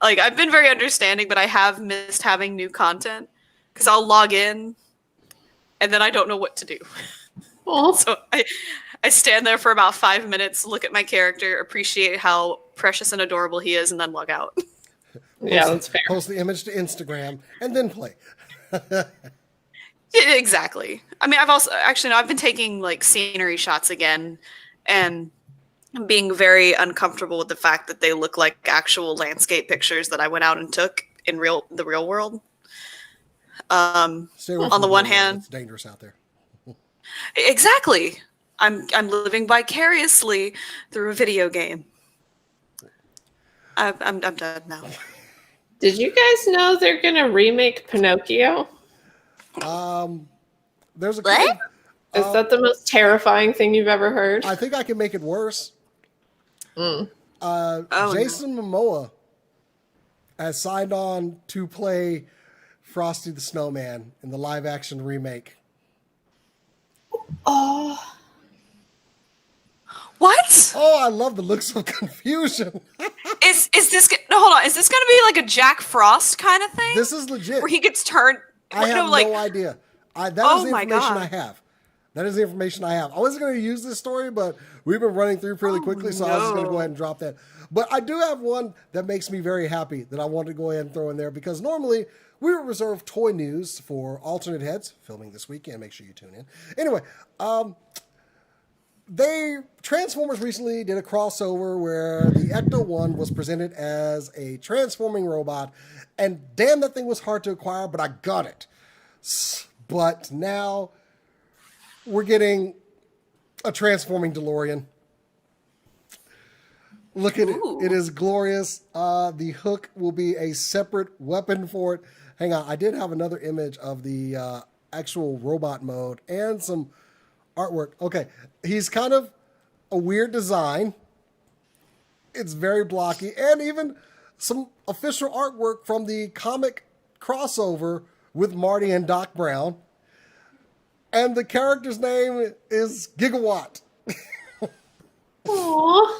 Like I've been very understanding, but I have missed having new content because I'll log in and then I don't know what to do. Oh, So I stand there for about 5 minutes, look at my character, appreciate how precious and adorable he is, and then log out. yeah, that's fair. Post the image to Instagram and then play. Exactly. I mean, I've been taking like scenery shots again, and being very uncomfortable with the fact that they look like actual landscape pictures that I went out and took in the real world. Stay away On from the real one world. hand, It's dangerous out there. exactly. I'm living vicariously through a video game. I'm done now. Did you guys know they're gonna remake Pinocchio? There's a What? Is that the most terrifying thing you've ever heard? I think I can make it worse. Oh, Jason Momoa has signed on to play Frosty the Snowman in the live action remake. Oh, what? Oh, I love the looks of confusion. Is this? No, hold on. Is this gonna be like a Jack Frost kind of thing? This is legit. where he gets turned. I have like, no idea. That Oh is the my information God. I have. That is the information I have. I wasn't going to use this story, but we've been running through fairly quickly, so I was just going to go no. ahead and drop that. But I do have one that makes me very happy that I wanted to go ahead and throw in there because normally we would reserve toy news for alternate heads filming this weekend. Make sure you tune in. Anyway, Transformers recently did a crossover where the Ecto-1 was presented as a transforming robot, and damn, that thing was hard to acquire, but I got it. But now we're getting a transforming DeLorean. Look at Ooh. it. It is glorious. The hook will be a separate weapon for it. Hang on. I did have another image of the actual robot mode and some artwork. Okay. He's kind of a weird design. It's very blocky. And even some official artwork from the comic crossover with Marty and Doc Brown. And the character's name is Gigawatt. Aww.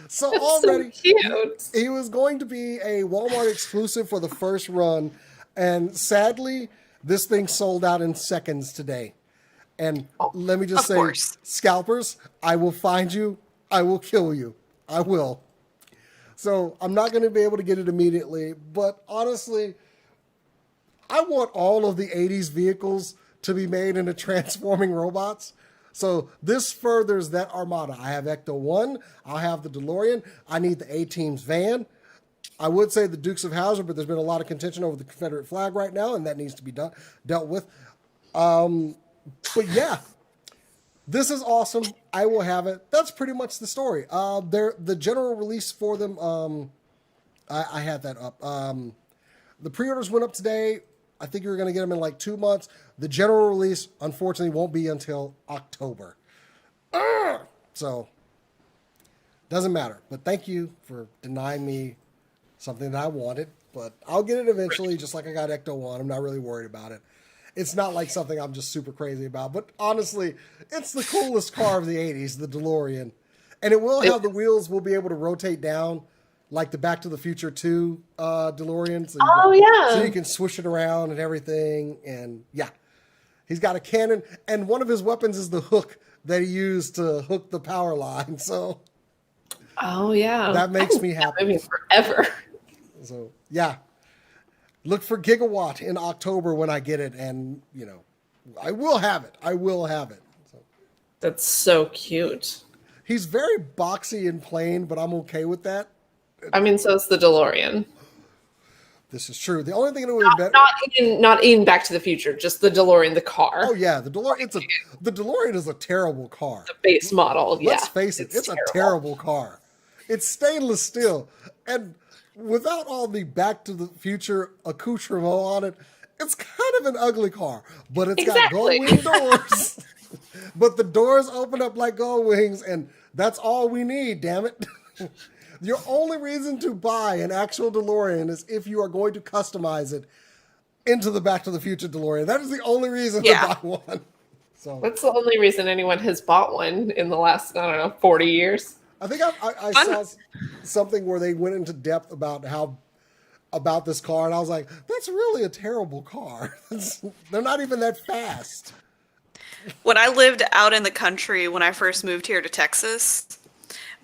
So That's already so cute. he was going to be a Walmart exclusive for the first run. And sadly, this thing sold out in seconds today. And let me just Of say, course. scalpers, I will find you. I will kill you. I will. So I'm not going to be able to get it immediately. But honestly, I want all of the 80s vehicles to be made into transforming robots. So this furthers that armada. I have Ecto-1. I'll have the DeLorean. I need the A-Team's van. I would say the Dukes of Hazzard, but there's been a lot of contention over the Confederate flag right now, and that needs to be dealt with. But yeah, this is awesome. I will have it. That's pretty much the story. The general release for them, I had that up. The pre-orders went up today. I think you're going to get them in like 2 months. The general release, unfortunately, won't be until October. So, doesn't matter. But thank you for denying me something that I wanted. But I'll get it eventually, just like I got Ecto-1. I'm not really worried about it. It's not like something I'm just super crazy about. But honestly, it's the coolest car of the 80s, the DeLorean. And it will have the wheels will be able to rotate down like the Back to the Future 2 DeLorean. So Yeah. you can swoosh it around and everything. And yeah, he's got a cannon. And one of his weapons is the hook that he used to hook the power line. So Oh yeah. that makes me happy. I mean, forever. So yeah, look for Gigawatt in October when I get it. And, you know, I will have it. I will have it. So That's so cute. he's very boxy and plain, but I'm okay with that. I mean, so is the DeLorean. This is true. The only thing that would be better. Not in Back to the Future, just the DeLorean, the car. Oh yeah, the DeLorean. The DeLorean is a terrible car. The base model. Let's face it, it's a terrible car. It's stainless steel, and without all the Back to the Future accoutrement on it, it's kind of an ugly car. But it's got gold wing doors. But the doors open up like gold wings, and that's all we need. Damn it! Your only reason to buy an actual DeLorean is if you are going to customize it into the Back to the Future DeLorean. That is the only reason to buy one. So that's the only reason anyone has bought one in the last, 40 years. I think I saw something where they went into depth about this car, and I was like, that's really a terrible car. They're not even that fast. When I lived out in the country, when I first moved here to Texas,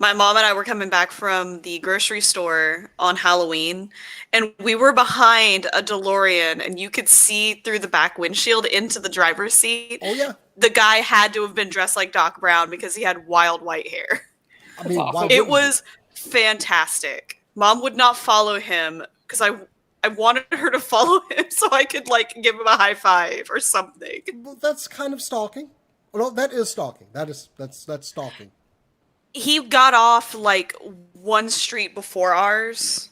my mom and I were coming back from the grocery store on Halloween, and we were behind a DeLorean, and you could see through the back windshield into the driver's seat. Oh, yeah. The guy had to have been dressed like Doc Brown because he had wild white hair. I mean, awesome. It was fantastic. Mom would not follow him because I wanted her to follow him so I could give him a high five or something. Well, that's kind of stalking. Well, that is stalking. That's stalking. He got off one street before ours,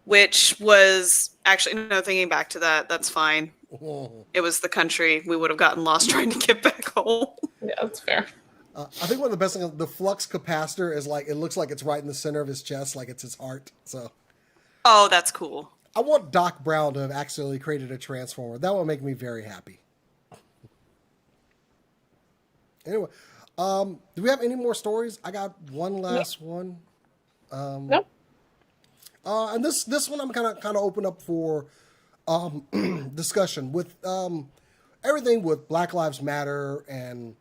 which was actually, no, thinking back to that, that's fine. Oh. It was the country. We would have gotten lost trying to get back home. Yeah, that's fair. I think one of the best things, the flux capacitor is it looks like it's right in the center of his chest, like it's his heart. So, oh, that's cool. I want Doc Brown to have accidentally created a transformer. That would make me very happy. Anyway, do we have any more stories? I got one last one. Nope. And this one I'm kind of open up for discussion with everything with Black Lives Matter and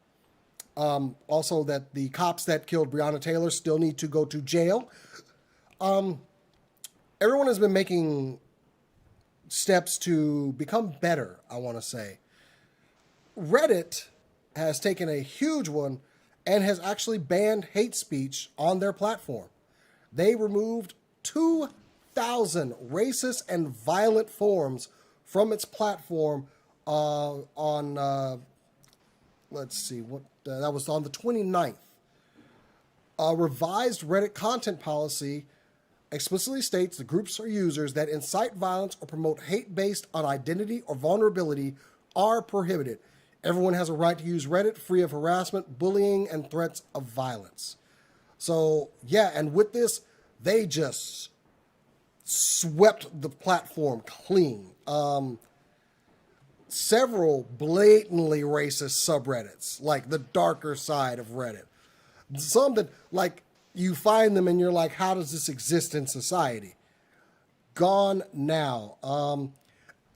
also that the cops that killed Breonna Taylor still need to go to jail. Everyone has been making steps to become better, I want to say. Reddit has taken a huge one and has actually banned hate speech on their platform. They removed 2,000 racist and violent forms from its platform let's see, that was on the 29th. A revised Reddit content policy explicitly states the groups or users that incite violence or promote hate based on identity or vulnerability are prohibited. Everyone has a right to use Reddit free of harassment, bullying, and threats of violence. So, yeah, and with this, they just swept the platform clean. Several blatantly racist subreddits, like the darker side of Reddit. Some that, you find them and you're like, how does this exist in society? Gone now.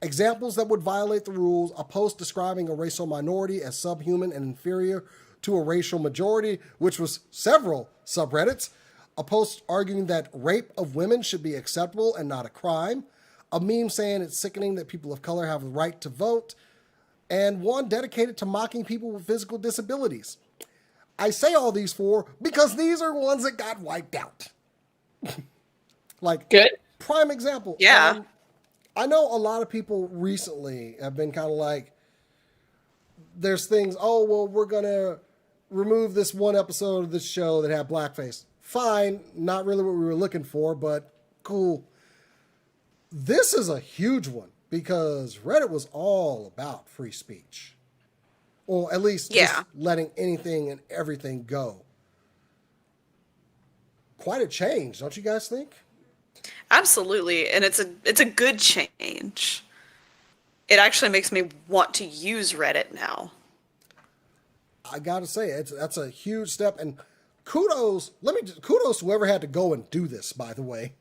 Examples that would violate the rules: a post describing a racial minority as subhuman and inferior to a racial majority, which was several subreddits. A post arguing that rape of women should be acceptable and not a crime. A meme saying it's sickening that people of color have the right to vote. And one dedicated to mocking people with physical disabilities. I say all these because these are ones that got wiped out. Good. Prime example. Yeah. I know a lot of people recently have been kind of like, there's things, we're going to remove this one episode of this show that had blackface. Fine, not really what we were looking for, but cool. This is a huge one because Reddit was all about free speech. Or at least just letting anything and everything go. Quite a change, don't you guys think? Absolutely, and it's a good change. It actually makes me want to use Reddit now. I gotta say, that's a huge step, and kudos to whoever had to go and do this, by the way.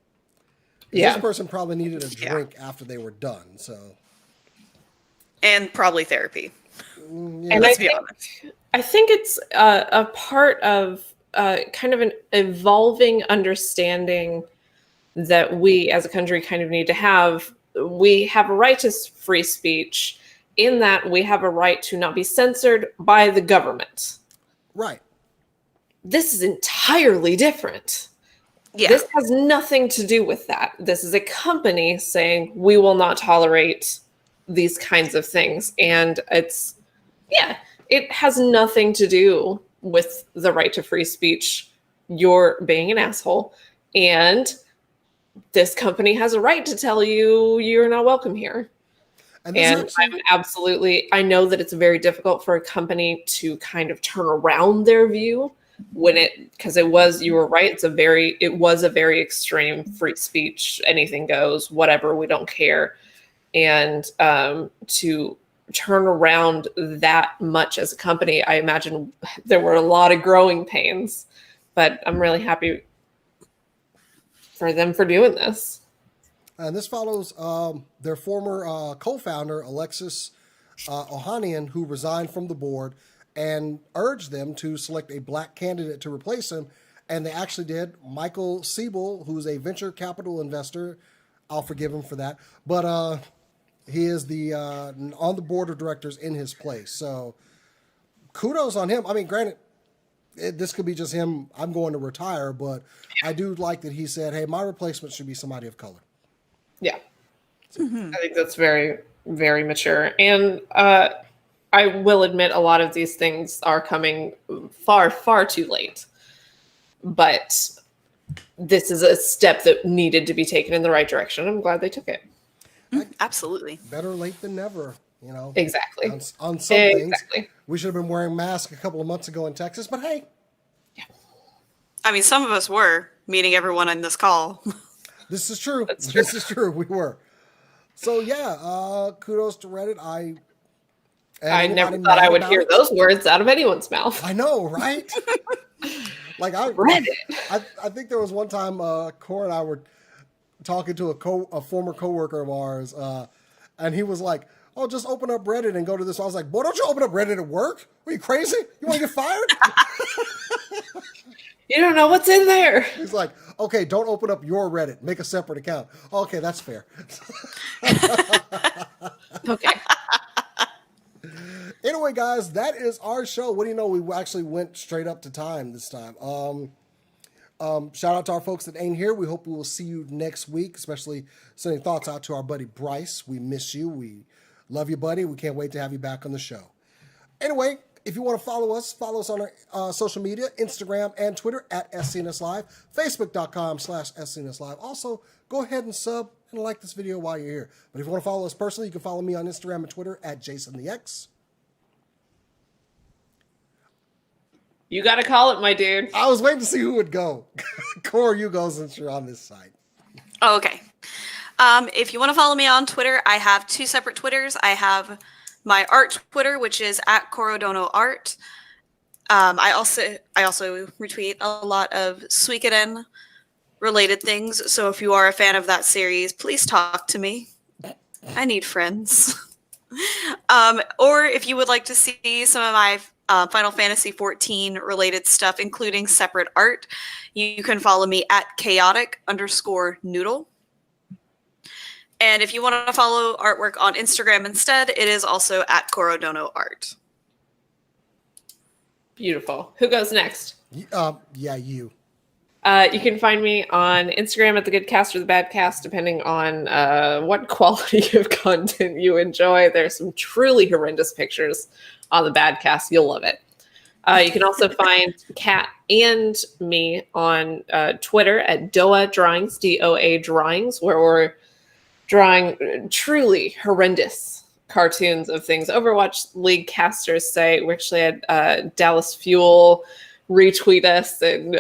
Yeah. This person probably needed a drink after they were done, so. And probably therapy. Yeah. And Let's be honest. I think it's a part of kind of an evolving understanding that we as a country kind of need to have. We have a right to free speech in that we have a right to not be censored by the government. Right. This is entirely different. Yeah. This has nothing to do with that. This is a company saying we will not tolerate these kinds of things. And it has nothing to do with the right to free speech. You're being an asshole. And this company has a right to tell you you're not welcome here. And I know that it's very difficult for a company to kind of turn around their view because you were right. It was a very extreme free speech, anything goes, whatever, we don't care. And to turn around that much as a company, I imagine there were a lot of growing pains, but I'm really happy for them for doing this. And this follows their former co-founder, Alexis Ohanian, who resigned from the board and urged them to select a black candidate to replace him. And they actually did. Michael Siebel, who's a venture capital investor, I'll forgive him for that, but he is on the board of directors in his place. So kudos on him. I mean, granted, this could be just him, I'm going to retire, but I do like that he said, hey, my replacement should be somebody of color. Yeah. I think that's very, very mature. And I will admit a lot of these things are coming far, far too late. But this is a step that needed to be taken in the right direction. I'm glad they took it. Absolutely. Better late than never, you know. Exactly. On some things. We should have been wearing masks a couple of months ago in Texas, but hey. Yeah. I mean, some of us were meeting everyone on this call. This is true. That's true. This is true. We were. So yeah, kudos to Reddit. I never thought I would hear those words out of anyone's mouth. I know, right? Like Reddit. I think there was one time Cora and I were talking to a former coworker of ours, and he was like, "Oh, just open up Reddit and go to this." I was like, "Boy, don't you open up Reddit at work? Are you crazy? You want to get fired?" You don't know what's in there. He's like, "Okay, don't open up your Reddit. Make a separate account." Okay, that's fair. Okay. Anyway, guys, that is our show. What do you know? We actually went straight up to time this time. Shout out to our folks that ain't here. We hope we will see you next week, especially sending thoughts out to our buddy Bryce. We miss you. We love you, buddy. We can't wait to have you back on the show. Anyway, if you want to follow us on our social media, Instagram and Twitter at SCNS Live, Facebook.com/SCNS Live. Also, go ahead and sub and like this video while you're here. But if you want to follow us personally, you can follow me on Instagram and Twitter at JasonTheX. You got to call it, my dude. I was waiting to see who would go. Cora, you go since you're on this side. Oh, okay. If you want to follow me on Twitter, I have two separate Twitters. I have my art Twitter, which is at CoroDonoArt. I also retweet a lot of Suikoden related things. So if you are a fan of that series, please talk to me. I need friends. Or if you would like to see some of my Final Fantasy XIV related stuff, including separate art, you can follow me at chaotic_noodle. And if you want to follow artwork on Instagram instead, it is also at CoroDonoArt. Beautiful. Who goes next? Yeah, you. You can find me on Instagram at the Good Cast or the Bad Cast, depending on what quality of content you enjoy. There's some truly horrendous pictures on the Bad Cast. You'll love it. You can also find Kat and me on Twitter at Doa Drawings, DOA Drawings, where we're drawing truly horrendous cartoons of things Overwatch League casters say. We actually had Dallas Fuel retweet us and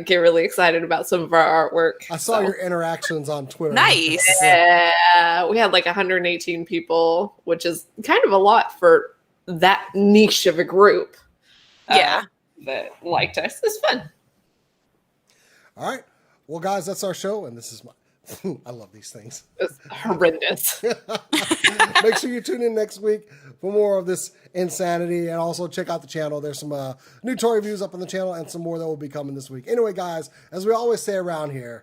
get really excited about some of our artwork. I saw your interactions on Twitter. Nice. Yeah, we had like 118 people, which is kind of a lot for that niche of a group. Yeah. That liked us. It's fun. All right. Well, guys, that's our show, and this is my... I love these things. It's horrendous. Make sure you tune in next week for more of this insanity, and also check out the channel. There's some new toy reviews up on the channel and some more that will be coming this week. Anyway, guys, as we always say around here,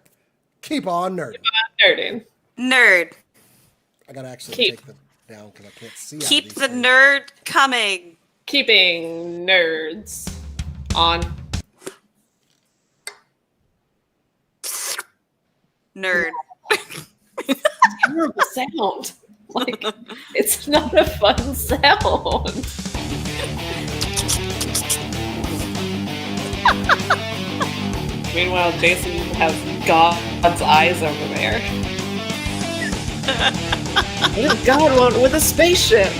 keep on nerding. Keep on nerding. Nerd. I gotta actually take them down because I can't see. Keep the nerd coming. Keeping nerds on. Nerd. Terrible sound. Like, it's not a fun sound. Meanwhile, Jason has God's eyes over there. What does God want with a spaceship?